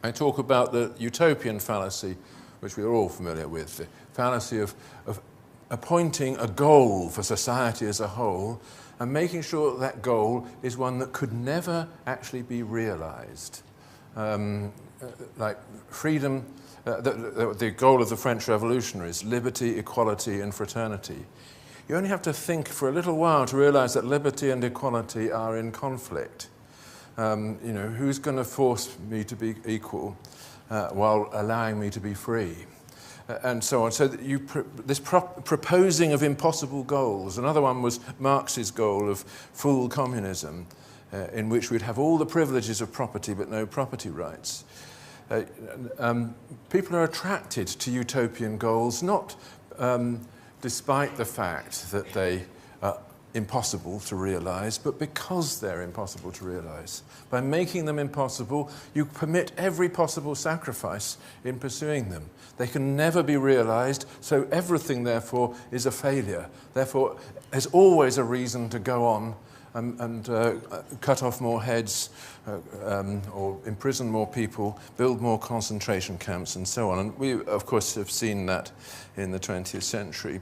I talk about the Utopian fallacy, which we are all familiar with, the fallacy of appointing a goal for society as a whole and making sure that that goal is one that could never actually be realized. Like freedom, the goal of the French Revolutionaries, liberty, equality, and fraternity. You only have to think for a little while to realize that liberty and equality are in conflict. Who's going to force me to be equal while allowing me to be free? And so on. So that this proposing of impossible goals. Another one was Marx's goal of full communism, in which we'd have all the privileges of property but no property rights. People are attracted to utopian goals, not despite the fact that they are impossible to realize, but because they're impossible to realize. By making them impossible, you permit every possible sacrifice in pursuing them. They can never be realized, so everything, therefore, is a failure. Therefore, there's always a reason to go on and cut off more heads, or imprison more people, build more concentration camps, and so on. And we, of course, have seen that in the 20th century.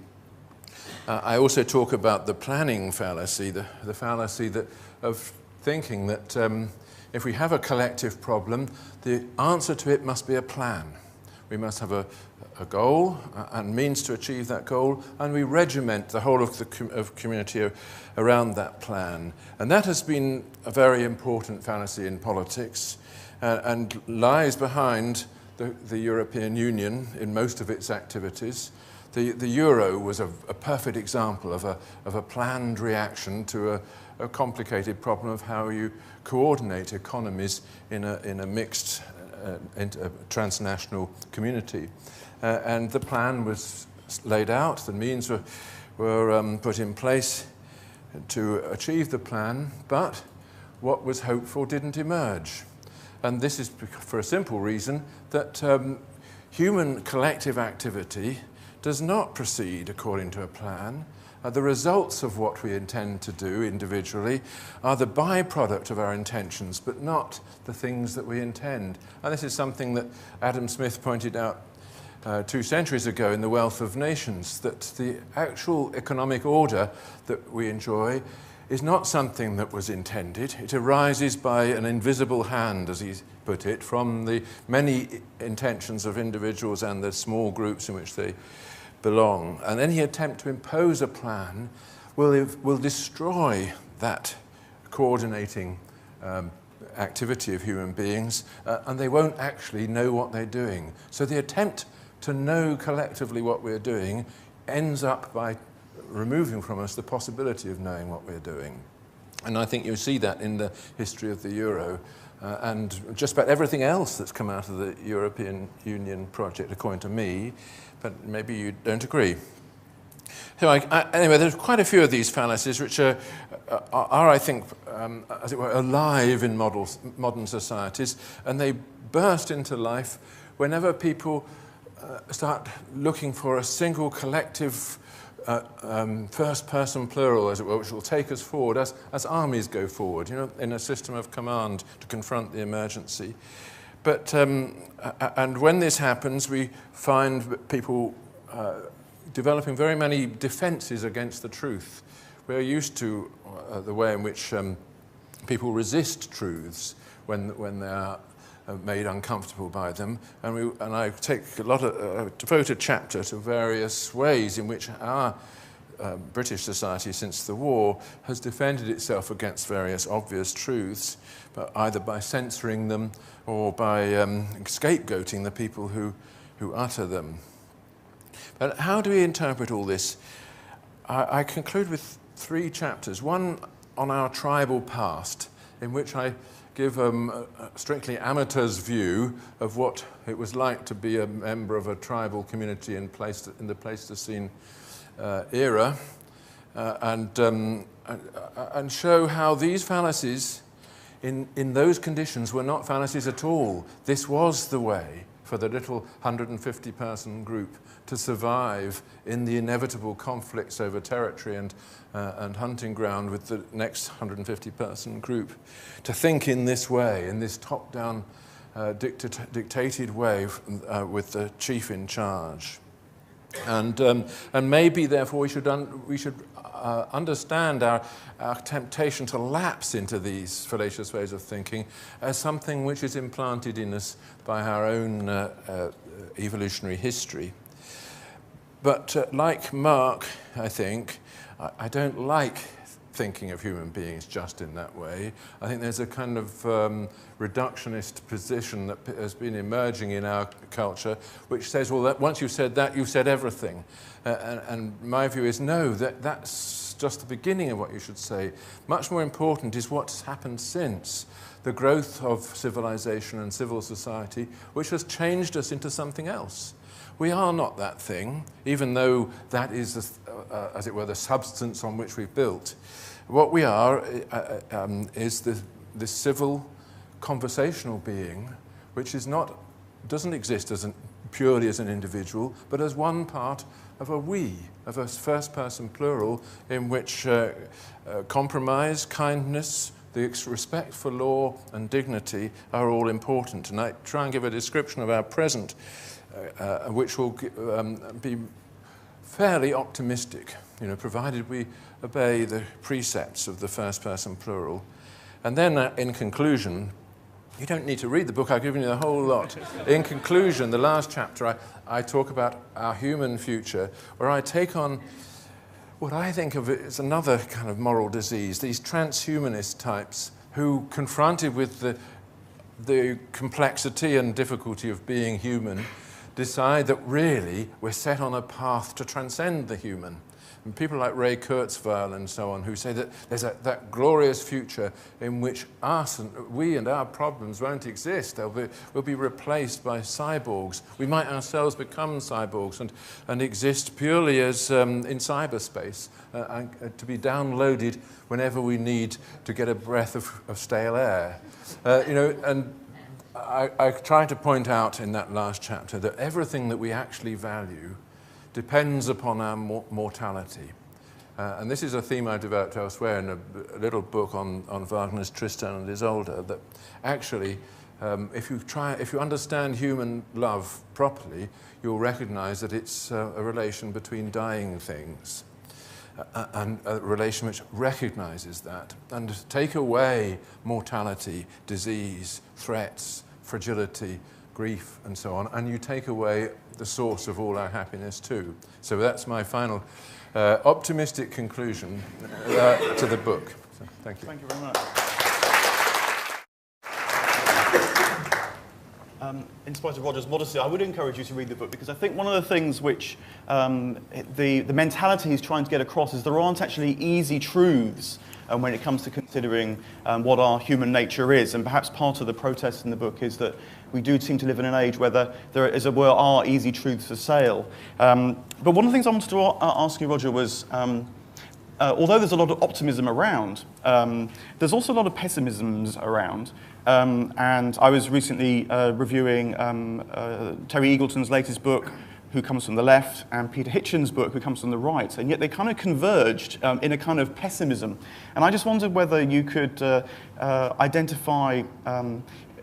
I also talk about the planning fallacy, the fallacy of thinking that if we have a collective problem, the answer to it must be a plan. We must have a goal and means to achieve that goal, and we regiment the whole of the community around that plan. And that has been a very important fallacy in politics and lies behind the European Union in most of its activities. The euro was a perfect example of a planned reaction to a complicated problem of how you coordinate economies in a mixed transnational community. And the plan was laid out, the means were put in place to achieve the plan, but what was hoped for didn't emerge. And this is for a simple reason that human collective activity does not proceed according to a plan. The results of what we intend to do individually are the byproduct of our intentions, but not the things that we intend. And this is something that Adam Smith pointed out 2 centuries ago in The Wealth of Nations, that the actual economic order that we enjoy is not something that was intended. It arises by an invisible hand, as he put it, from the many intentions of individuals and the small groups in which they belong. And any attempt to impose a plan will destroy that coordinating activity of human beings, and they won't actually know what they're doing. So the attempt to know collectively what we're doing ends up by removing from us the possibility of knowing what we're doing. And I think you see that in the history of the euro and just about everything else that's come out of the European Union project, according to me, but maybe you don't agree. So anyway, there's quite a few of these fallacies which are I think, as it were, alive in modern societies, and they burst into life whenever people start looking for a single collective first-person plural, as it were, which will take us forward as armies go forward, in a system of command to confront the emergency. But and when this happens, we find people developing very many defenses against the truth. We're used to the way in which people resist truths when they are made uncomfortable by them, and I take devote a chapter to various ways in which our British society since the war has defended itself against various obvious truths, but either by censoring them or by scapegoating the people who utter them. But how do we interpret all this? I conclude with 3 chapters. One on our tribal past, in which I give a strictly amateur's view of what it was like to be a member of a tribal community in the Pleistocene era, and show how these fallacies in those conditions were not fallacies at all. This was the way for the little 150-person group to survive in the inevitable conflicts over territory and hunting ground with the next 150-person group. To think in this way, in this top-down dictated way with the chief in charge. And maybe, therefore, we should understand our temptation to lapse into these fallacious ways of thinking as something which is implanted in us by our own evolutionary history. But like Mark, I think, I don't like thinking of human beings just in that way. I think there's a kind of reductionist position that has been emerging in our culture, which says, well, that once you've said that, you've said everything. And my view is, no, that's just the beginning of what you should say. Much more important is what's happened since. The growth of civilization and civil society, which has changed us into something else. We are not that thing, even though that is, as it were, the substance on which we've built. What we are is this civil, conversational being, which doesn't exist purely as an individual, but as one part of a we, of a first-person plural, in which compromise, kindness, the respect for law and dignity are all important. And I try and give a description of our present, which will be fairly optimistic, provided we obey the precepts of the first-person plural. And then, in conclusion, you don't need to read the book, I've given you the whole lot. In conclusion, the last chapter, I talk about our human future, where I take on what I think of as another kind of moral disease, these transhumanist types who, confronted with the complexity and difficulty of being human, decide that really we're set on a path to transcend the human. And people like Ray Kurzweil and so on, who say that there's that glorious future in which we and our problems won't exist. We'll be replaced by cyborgs. We might ourselves become cyborgs and exist purely as in cyberspace, to be downloaded whenever we need to get a breath of stale air. And I try to point out in that last chapter that everything that we actually value depends upon our mortality. And this is a theme I developed elsewhere in a little book on Wagner's Tristan and Isolde, that actually, if you understand human love properly, you'll recognize that it's a relation between dying things, and a relation which recognizes that. And take away mortality, disease, threats, fragility, grief, and so on, and you take away the source of all our happiness too. So that's my final optimistic conclusion to the book. So, thank you. Thank you very much. In spite of Roger's modesty, I would encourage you to read the book, because I think one of the things which the mentality he's trying to get across is there aren't actually easy truths when it comes to considering what our human nature is. And perhaps part of the protest in the book is that we do seem to live in an age where there, as it were, are easy truths for sale. But one of the things I wanted to ask you, Roger, was although there's a lot of optimism around, there's also a lot of pessimisms around. And I was recently reviewing Terry Eagleton's latest book, Who Comes from the Left, and Peter Hitchen's book, Who Comes from the Right, and yet they kind of converged in a kind of pessimism. And I just wondered whether you could identify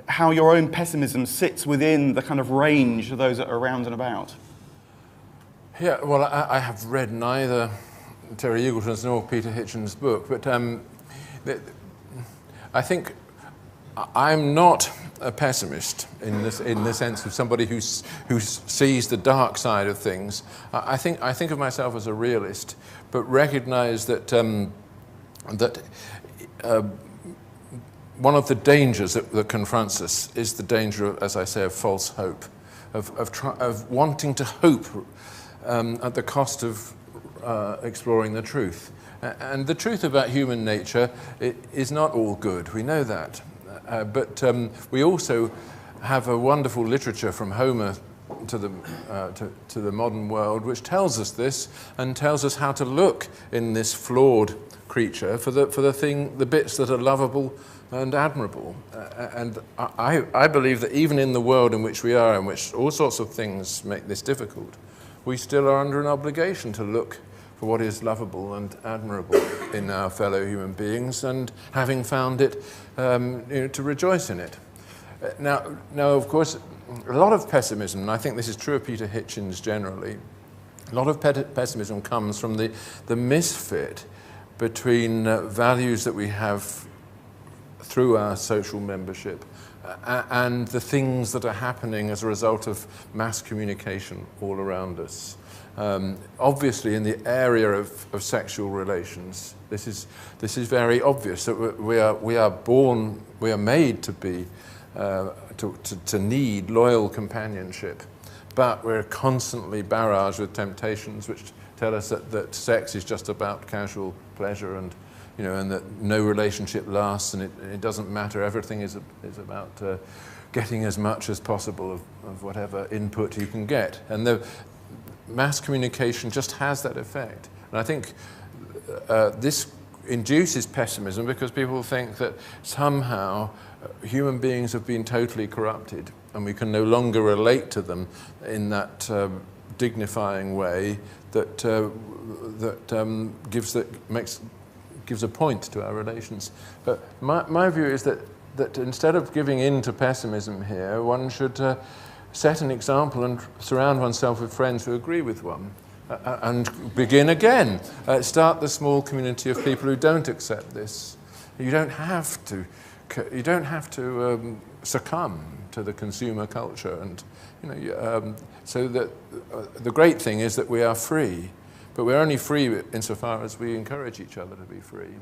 how your own pessimism sits within the kind of range of those that are around and about. Yeah, well, I have read neither Terry Eagleton's nor Peter Hitchen's book, but I think I'm not a pessimist in the sense of somebody who sees the dark side of things. I think of myself as a realist, but recognize that one of the dangers that confronts us is the danger of, as I say, of false hope, of wanting to hope at the cost of exploring the truth. And the truth about human nature is not all good. We know that. But we also have a wonderful literature from Homer to the modern world, which tells us this and tells us how to look in this flawed creature for the bits that are lovable and admirable. And I believe that even in the world in which we are, in which all sorts of things make this difficult, we still are under an obligation to look for what is lovable and admirable in our fellow human beings, and having found it, to rejoice in it. Now, of course, a lot of pessimism, and I think this is true of Peter Hitchens generally, a lot of pessimism comes from the misfit between values that we have through our social membership and the things that are happening as a result of mass communication all around us. Obviously, in the area of sexual relations, this is very obvious that we are made to be to need loyal companionship, but we're constantly barraged with temptations which tell us that sex is just about casual pleasure, and and that no relationship lasts, and it doesn't matter. Everything is about getting as much as possible of whatever input you can get, and the mass communication just has that effect. And I think this induces pessimism because people think that somehow human beings have been totally corrupted and we can no longer relate to them in that dignifying way that gives a point to our relations. But my view is that instead of giving in to pessimism here, one should set an example and surround oneself with friends who agree with one, and begin again. Start the small community of people who don't accept this. You don't have to succumb to the consumer culture, and so that the great thing is that we are free, but we're only free insofar as we encourage each other to be free.